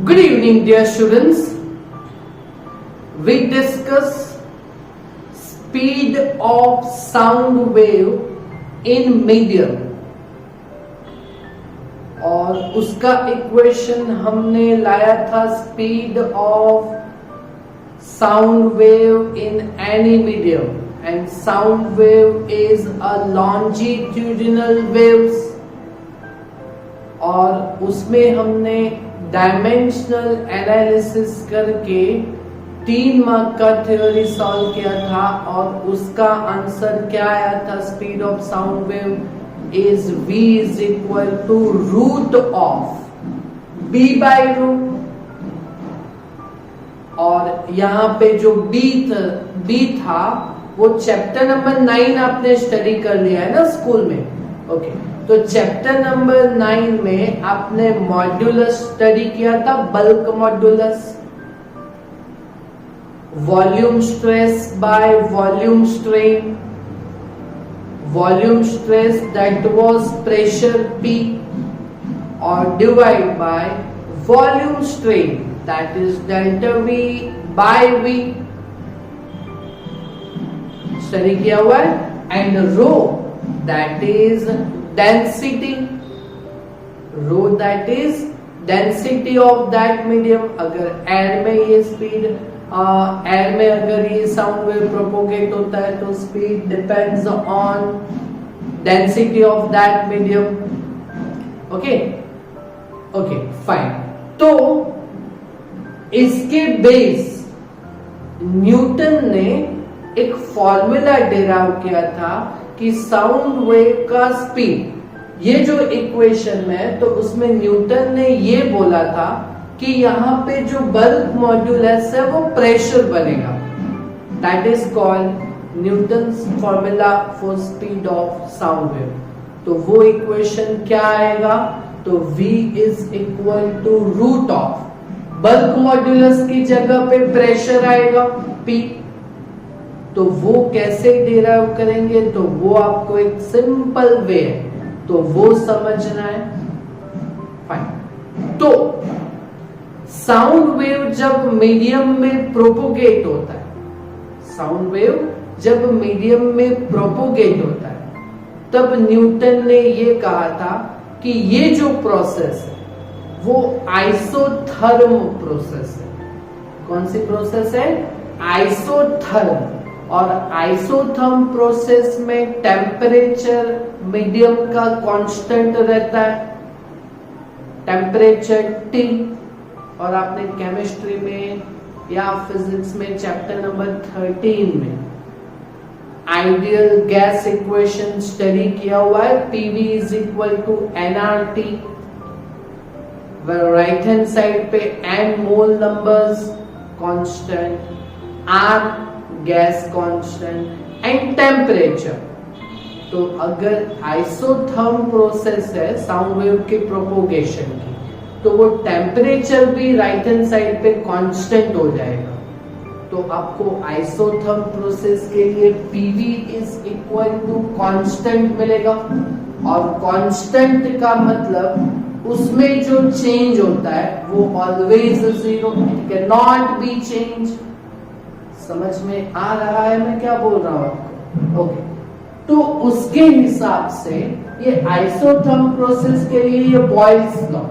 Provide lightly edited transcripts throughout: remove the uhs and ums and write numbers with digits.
Good evening, dear students. We discuss speed of sound wave in medium और उसका equation हमने लाया था speed of sound wave in any medium and sound wave is a longitudinal waves और उसमें हमने dimensional analysis करके 3 mark का थ्योरी सॉल्व किया था और उसका आंसर क्या आया था speed of sound wave is v is equal to root of b by root और यहाँ पे जो b था वो चैप्टर नंबर 9 आपने स्टडी कर लिया है ना स्कूल में. ओके तो चैप्टर नंबर 9 में आपने मॉड्यूलस स्टडी किया था, bulk modulus, volume stress by volume strain, volume stress that was pressure P और divide by volume strain that is delta V by V study किया हुआ है and rho that is density, rho that is density of that medium. अगर air में ये speed air में अगर ये साउंड वेव प्रोपोगेट होता है तो speed depends on density of that medium. Okay okay fine. तो इसके बेस न्यूटन ने एक फॉर्मूला डेराइव किया था कि साउंड वेव का स्पीड, ये जो इक्वेशन में है तो उसमें न्यूटन ने ये बोला था कि यहाँ पे जो बल्क मॉड्यूलस है वो प्रेशर बनेगा. That is called Newton's formula for speed of sound wave. तो वो इक्वेशन क्या आएगा तो v is equal to root of bulk modulus की जगह पे प्रेशर आएगा p. तो वो कैसे डिराइव करेंगे तो वो आपको एक सिंपल वे है तो वो समझना है. फाइन. तो साउंड वेव जब मीडियम में प्रोपोगेट होता है, साउंड वेव जब मीडियम में प्रोपोगेट होता है तब न्यूटन ने ये कहा था कि ये जो प्रोसेस है वो आइसोथर्म प्रोसेस है. कौन सी प्रोसेस है? आइसोथर्म. और आइसोथर्म प्रोसेस में टेम्परेचर मीडियम का कांस्टेंट रहता है, टेम्परेचर T. और आपने केमिस्ट्री में या फिजिक्स में चैप्टर नंबर 13 में आइडियल गैस इक्वेशन स्टडी किया हुआ है. PV is equal to nRT, right hand side पे n mole numbers constant, R gas constant and temperature. तो अगर आइसोथर्म प्रोसेस है साउंड वेव के प्रोपोगेशन की तो वो टेम्परेचर भी राइट हैंड साइड पे कांस्टेंट हो जाएगा. तो आपको आइसोथर्म प्रोसेस के लिए PV is equal to constant मिलेगा और कांस्टेंट का मतलब उसमें जो चेंज होता है वो always zero, it can not be change. समझ में आ रहा है मैं क्या बोल रहा हूं आपको? ओके. तो उसके हिसाब से ये आइसोथर्म प्रोसेस के लिए ये Boyle's law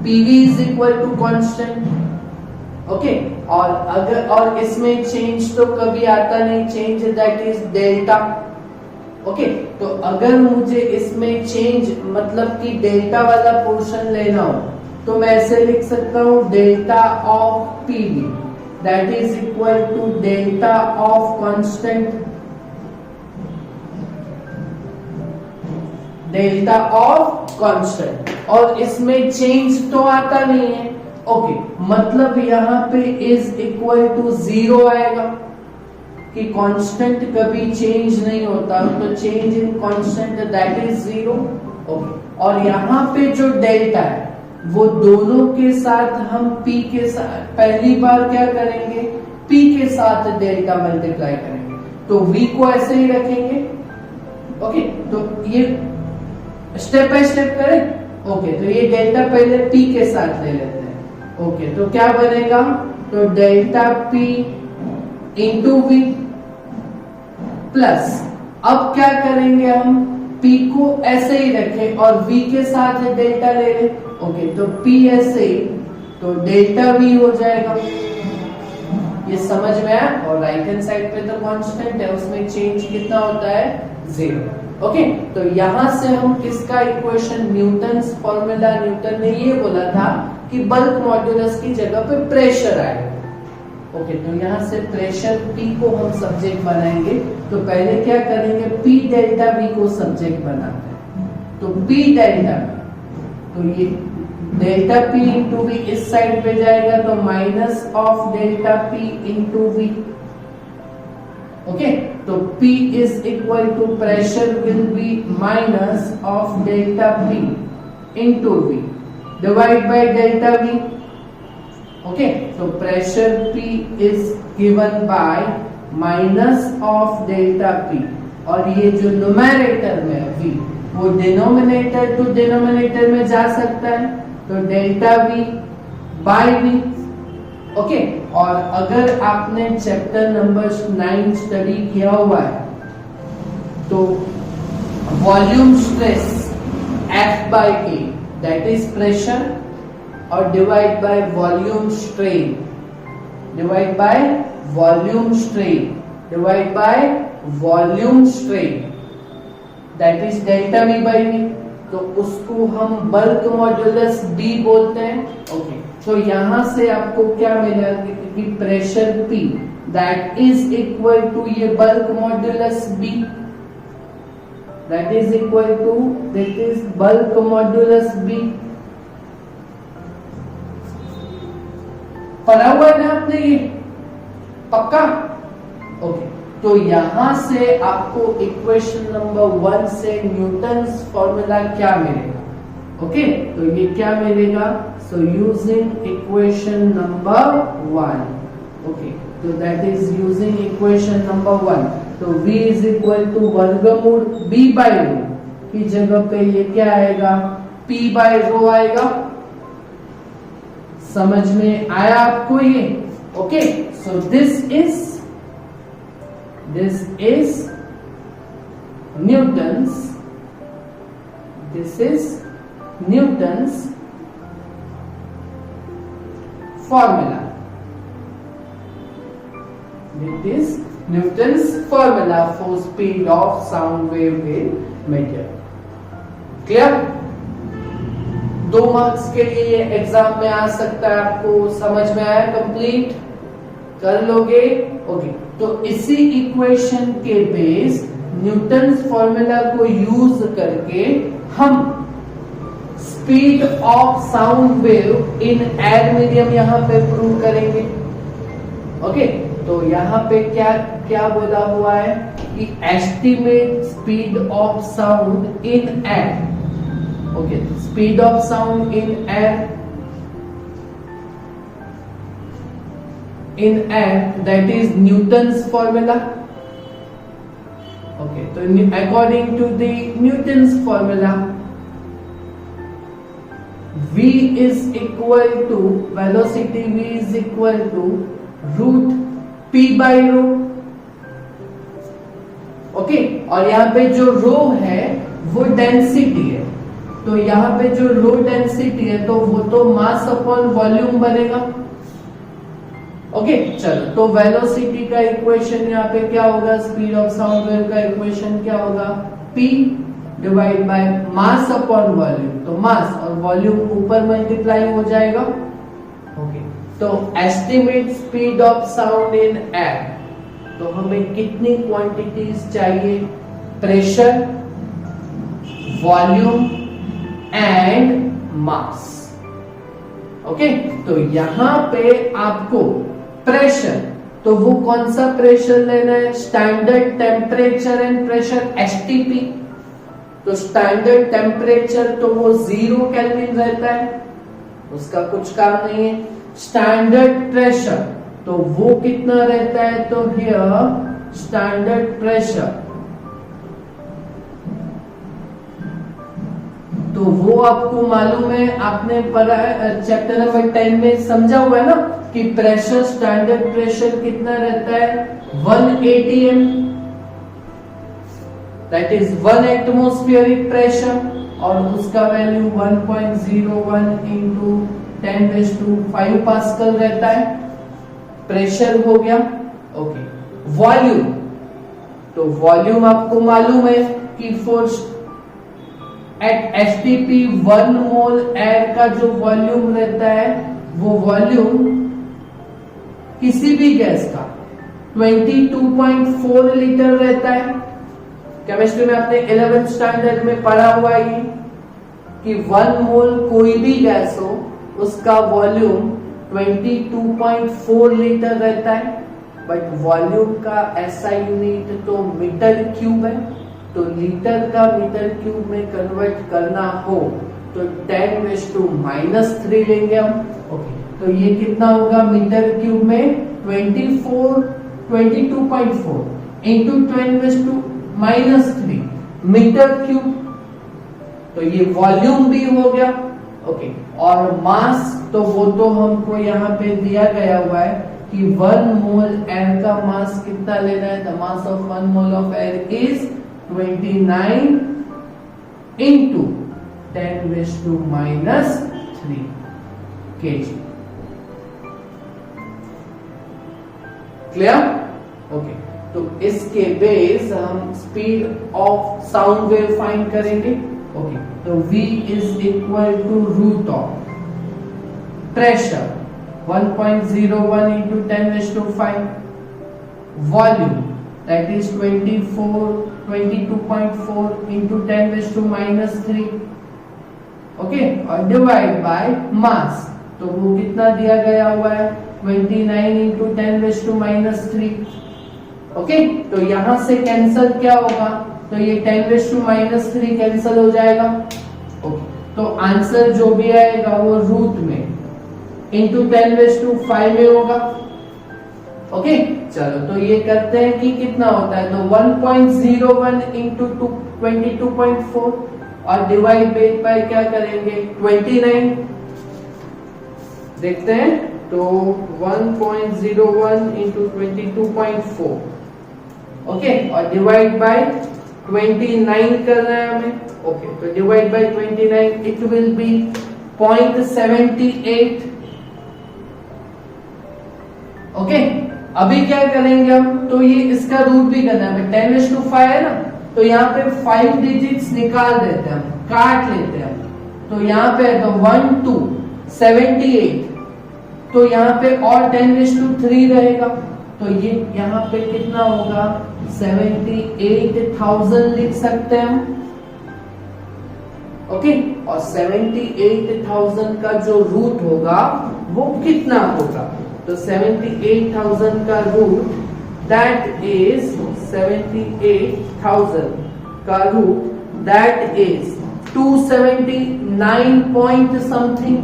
PV is equal to constant. Okay. और अगर और इसमें चेंज तो कभी आता नहीं, change that is delta. Okay. तो अगर मुझे इसमें चेंज मतलब कि डेल्टा वाला पोर्शन लेना हो तो मैं ऐसे लिख सकता हूं delta of PV that is equal to delta of constant, delta of constant. और इसमें चेंज तो आता नहीं है. ओके मतलब यहाँ पे इज इक्वल टू 0 आएगा कि कांस्टेंट कभी चेंज नहीं होता तो change in constant that is 0. Okay. और यहाँ पे जो डेल्टा है वो दोनों के साथ हम P के साथ पहली बार क्या करेंगे P के साथ डेल्टा मल्टीप्लाई करेंगे तो V को ऐसे ही रखेंगे. ओके. तो ये स्टेप बाय स्टेप करें. ओके तो ये डेल्टा पहले P के साथ ले लेते हैं ओके, तो क्या बनेगा, तो delta P into V plus, अब क्या करेंगे हम, P को ऐसे ही रखें और V के साथ डेल्टा ले लें। ओके, तो P ऐसे ही, तो डेल्टा V हो जाएगा। ये समझ में आया। और राइट हैंड साइड पे तो कांस्टेंट है, उसमें चेंज कितना होता है, 0। ओके, तो यहां से हम किसका इक्वेशन, न्यूटन्स फॉर्मूला, न्यूटन ने ये बोला था कि बल्क मॉड्यूलस की जगह पे प्रेशर आएगा। ओके, तो यहां से प्रेशर P को हम सब्जेक्ट बनाएंगे। तो पहले क्या करेंगे, P डेल्टा V को सब्जेक्ट बनाते हैं। तो P डेल्टा, तो ये डेल्टा P इंटू V इस साइड पे जाएगा, तो minus of delta P into V। Okay, तो P is equal to pressure will be minus of delta P into V divide by delta V। Okay, तो pressure P is given by minus of delta P, और ये जो numerator में है V, वो denominator to denominator में जा सकता है, तो delta V by V। Okay, और अगर आपने चैप्टर नंबर 9 स्टडी किया हुआ है, तो volume stress F by A that is pressure, और divide by volume strain, divide by volume strain, divide by volume strain that is delta V by V। तो उसको हम बल्क मॉड्यूलस B बोलते हैं। ओके, तो यहां से आपको क्या मिला कि pressure P that is equal to ये bulk modulus B, that is equal to, that is bulk modulus B। पढ़ा हुआ है ना आपने ये, पक्का। ओके, तो यहां से आपको इक्वेशन नंबर 1 से न्यूटन्स फॉर्मूला क्या मिलेगा। ओके, तो ये क्या मिलेगा, so using equation number 1। Okay, तो that is using equation number 1, तो V इज इक्वल टू वर्गमूल B बाय रो की जगह पे ये क्या आएगा, P बाय रो आएगा। समझ में आया आपको ये। Okay, so this is Newton's, this is Newton's formula. It is Newton's formula for speed of sound wave in meteor. Clear? 2 marks के लिए ये एग्जाम में आ सकता है, आपको समझ में आया, कंप्लीट कर लोगे। ओके, तो इसी इक्वेशन के बेस न्यूटन्स फॉर्मूला को यूज करके हम speed of sound wave in air medium यहां पे प्रूव करेंगे। ओके, तो यहां पे क्या क्या बोला हुआ है कि estimate speed of sound in air. Okay, speed of sound in air, in air, that is Newton's formula. Okay, so according to the Newton's formula, V is equal to, velocity V is equal to root P by rho। Okay, और यहाँ पे जो रो है वो density है, तो यहाँ पे जो रो डेंसिटी है तो वो तो मास अपॉन वॉल्यूम बनेगा। ओके, चलो, तो वेलोसिटी का इक्वेशन यहाँ पे क्या होगा, स्पीड ऑफ साउंड वेव का इक्वेशन क्या होगा, P divide by mass upon volume, तो मास और वॉल्यूम ऊपर मल्टीप्लाई हो जाएगा। ओके, तो estimate speed of sound in air, तो हमें कितनी क्वांटिटीज चाहिए, pressure, volume and mass. Okay, तो यहां पे आपको प्रेशर, तो वो कौन सा प्रेशर लेना है, standard temperature and pressure STP। तो स्टैंडर्ड टेम्परेचर तो वो 0 केल्विन रहता है, उसका कुछ काम नहीं है। स्टैंडर्ड प्रेशर तो वो कितना रहता है, तो हियर स्टैंडर्ड प्रेशर तो वो आपको मालूम है, आपने पढ़ा चैप्टर नंबर 10 में समझा हुआ है ना कि प्रेशर, स्टैंडर्ड प्रेशर कितना रहता है 1 atm, that is 1 atmospheric pressure, और उसका वैल्यू 1.01 इंटू 10⁵ पास्कल रहता है। प्रेशर हो गया। ओके, वॉल्यूम, तो वॉल्यूम आपको मालूम है कि for at STP 1 mole air का जो वॉल्यूम रहता है वो वॉल्यूम किसी भी गैस का 22.4 लीटर रहता है। केमिस्ट्री में आपने 11th स्टैंडर्ड में पढ़ा हुआ है कि 1 मोल कोई भी गैस हो उसका वॉल्यूम 22.4 लीटर रहता है, बट वॉल्यूम का ऐसा यूनिट तो मीटर क्यूब है, तो लीटर का मीटर क्यूब में कन्वर्ट करना हो तो 10⁻³ लेंगे हम। ओके, तो ये कितना होगा मीटर क्यूब में 22.4 इंटू 10⁻³ मीटर क्यूब, तो ये वॉल्यूम भी हो गया। ओके, और मास तो वो तो हमको यहाँ पे दिया गया हुआ है कि 1 मोल एयर का मास कितना लेना है। The mass of 1 mole of air is 29 into 10⁻³ kg। Clear? Okay, तो इसके बेस हम speed of sound wave find करेंगे। ओके, तो V is equal to root of pressure 1.01 into 10⁵, volume that is 22.4 into 10⁻³, okay, और divide by mass, तो वो कितना दिया गया हुआ है 29 इंटू 10⁻³। ओके, तो यहां से कैंसल क्या होगा, तो ये 10⁻³ कैंसल हो जाएगा। ओके, तो आंसर जो भी आएगा वो रूट में इंटू 10⁵ में होगा। ओके, चलो तो ये करते हैं कि कितना होता है, तो 1.01 इंटू 22.4 और डिवाइड बाय क्या करेंगे 29, देखते हैं, तो 1.01 इंटू 22.4, ओके, और डिवाइड बाय 29 करना है हमें। ओके, तो divide by 29 it will be 0.78। Okay, अभी क्या करेंगे हम, तो ये इसका रूट भी करना है, 10⁵ है ना, तो यहाँ पे 5 डिजिट्स निकाल देते हैं हम, काट लेते हैं हम, तो यहाँ पे तो 1 2 78, तो यहाँ पे और 10⁵ रहेगा, तो ये यहाँ पे कितना होगा 78,000 लिख सकते हैं हम। ओके, और 78,000 का जो रूट होगा वो कितना होगा, तो 78,000 का रूट दैट इज 78,000 का root that is 279 point something,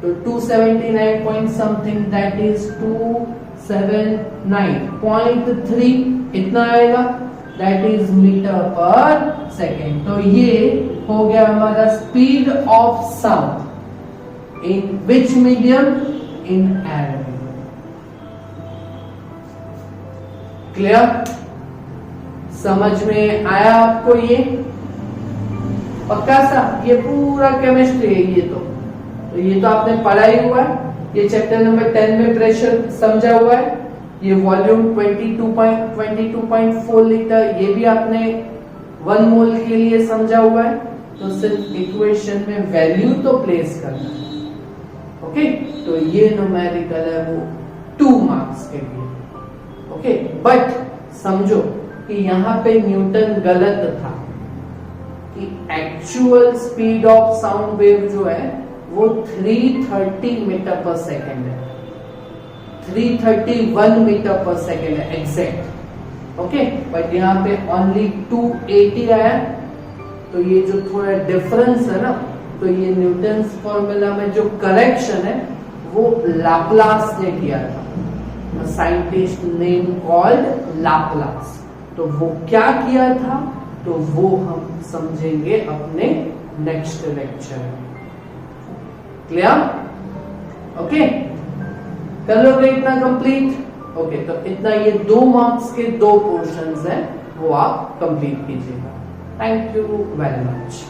तो 279 पॉइंट समथिंग दैट इज 279.3 इतना आएगा, that is metre per second. तो ये हो गया हमारा speed of sound in which medium, in air. Clear? समझ में आया आपको? ये पक्का सा, ये पूरा केमिस्ट्री है ये तो ये तो आपने पढ़ा ही हुआ है, ये चैप्टर नंबर 10 में प्रेशर समझा हुआ है, ये वॉल्यूम 22.4 लीटर ये भी आपने 1 मोल के लिए समझा हुआ है, तो सिर्फ इक्वेशन में वैल्यू तो प्लेस करना है। ओके, तो ये न्यूमेरिकल है वो 2 मार्क्स के लिए। ओके, बट समझो कि यहाँ पे न्यूटन गलत था, कि actual speed of sound wave जो है वो 330 मीटर पर सेकेंड है, 331 मीटर पर सेकेंड है एग्जैक्ट। ओके, बट यहाँ पे ओनली 280 आया, तो ये जो थोड़ा डिफरेंस है ना, तो ये न्यूटन फॉर्मूला में जो करेक्शन है वो लाप्लास ने किया था, साइंटिस्ट नेम कॉल्ड लाप्लास। तो वो क्या किया था, तो वो हम समझेंगे अपने नेक्स्ट लेक्चर। क्लियर? ओके, कर लोगे इतना कंप्लीट? ओके, तो इतना ये 2 मार्क्स के 2 पोर्शंस हैं, वो आप कंप्लीट कीजिएगा। Thank you very much.